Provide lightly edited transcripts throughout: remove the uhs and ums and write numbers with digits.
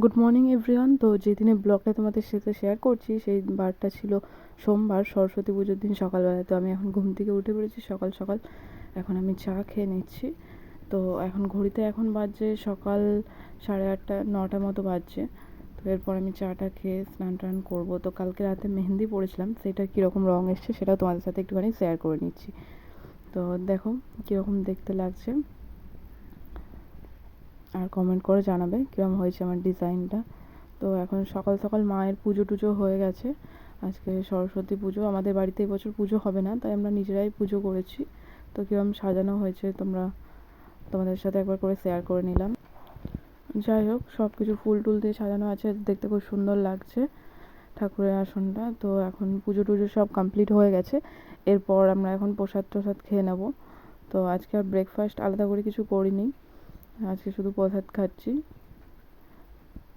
Good morning everyone. তো যেদিনে ব্লগটা তোমাদের সাথে শেয়ার করছি সেই বারটা ছিল সোমবার, সরস্বতী পুজোর দিন সকালবেলায়। তো আমি এখন ঘুম থেকে উঠে পড়েছি সকাল সকাল। এখন আমি চা খেয়ে নিচ্ছি। তো এখন ঘড়িতে এখন বাজছে সকাল 8:30 9টা মতো বাজছে। তো এরপর আমি চাটা খেয়ে স্নান টান করবো। তো কালকে রাতে মেহেন্দি পড়েছিলাম, সেটা কীরকম রঙ এসছে সেটাও তোমাদের সাথে একটুখানি শেয়ার করে নিচ্ছি। তো দেখো কীরকম দেখতে লাগছে, আর কমেন্ট করে জানাবে কীরকম হয়েছে আমার ডিজাইনটা। তো এখন সকাল সকাল মায়ের পুজো টুজো হয়ে গেছে। আজকে সরস্বতী পুজো, আমাদের বাড়িতে এবছর পুজো হবে না, তাই আমরা নিজেরাই পুজো করেছি। তো কীরকম সাজানো হয়েছে তোমাদের সাথে একবার করে শেয়ার করে নিলাম। যাই হোক, সব কিছু ফুল টুল দিয়ে সাজানো আছে, দেখতে খুব সুন্দর লাগছে ঠাকুরের আসনটা। তো এখন পুজো টুজো সব কমপ্লিট হয়ে গেছে। এরপর আমরা এখন প্রসাদ টসাদ খেয়ে নেব। তো আজকে আর ব্রেকফাস্ট আলাদা করে কিছু করিনি, আজকে শুধু প্রসাদ খাচ্ছি।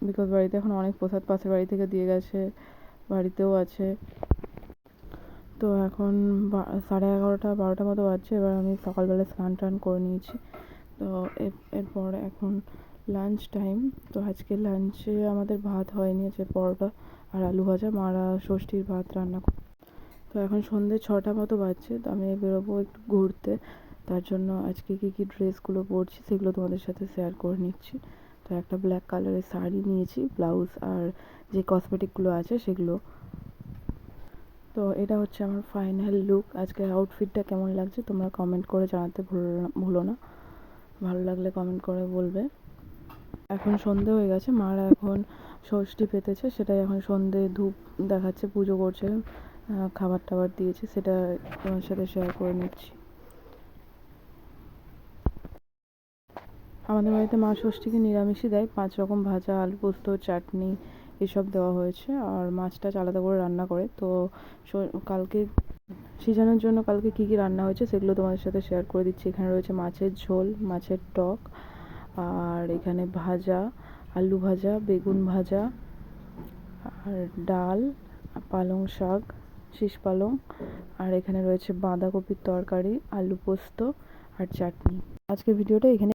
বিকজ বাড়িতে এখন অনেক প্রসাদ পাশের বাড়ি থেকে দিয়ে গেছে, বাড়িতেও আছে। তো এখন 11:30 12টা মতো বাজছে। এবার আমি সকালবেলা স্নান টান করে নিয়েছি। তো এরপর এখন লাঞ্চ টাইম। তো আজকে লাঞ্চে আমাদের ভাত হয়নি, আছে পরোটা আর আলু ভাজা। মারা ষষ্ঠীর ভাত রান্না করে। তো এখন সন্ধ্যে 6টা মতো বাজছে। তো আমি বেরোবো একটু ঘুরতে, তার জন্য আজকে কী ড্রেসগুলো পরছি সেগুলো তোমাদের সাথে শেয়ার করে নিচ্ছি। তো একটা ব্ল্যাক কালারের শাড়ি নিয়েছি, ব্লাউজ আর যে কসমেটিকগুলো আছে সেগুলো। তো এটা হচ্ছে আমার ফাইনাল লুক। আজকে আউটফিটটা কেমন লাগছে তোমরা কমেন্ট করে জানাতে ভুলো না। ভালো লাগলে কমেন্ট করে বলবে। এখন সন্ধে হয়ে গেছে, মারা এখন ষষ্ঠী পেতেছে, সেটাই এখন সন্ধে ধূপ দেখাচ্ছে, পুজো করছে, খাবার টাবার দিয়েছে, সেটা তোমার সাথে শেয়ার করে নিচ্ছি। আমাদের বাড়িতে মা ষষ্ঠীকে নিরামিষই দেয়, 5 রকম ভাজা, আলু পোস্ত, চাটনি এসব দেওয়া হয়েছে, আর মাছটা আলাদা করে রান্না করে। তো কালকে সিজানোর জন্য কালকে কী রান্না হয়েছে সেগুলো তোমাদের সাথে শেয়ার করে দিচ্ছি। এখানে রয়েছে মাছের ঝোল, মাছের টক, আর এখানে ভাজা, আলু ভাজা, বেগুন ভাজা, আর ডাল, পালং শাক, শীষ পালং, আর এখানে রয়েছে বাঁধাকপির তরকারি, আলু পোস্ত আর চাটনি। আজকের ভিডিওটা এখানে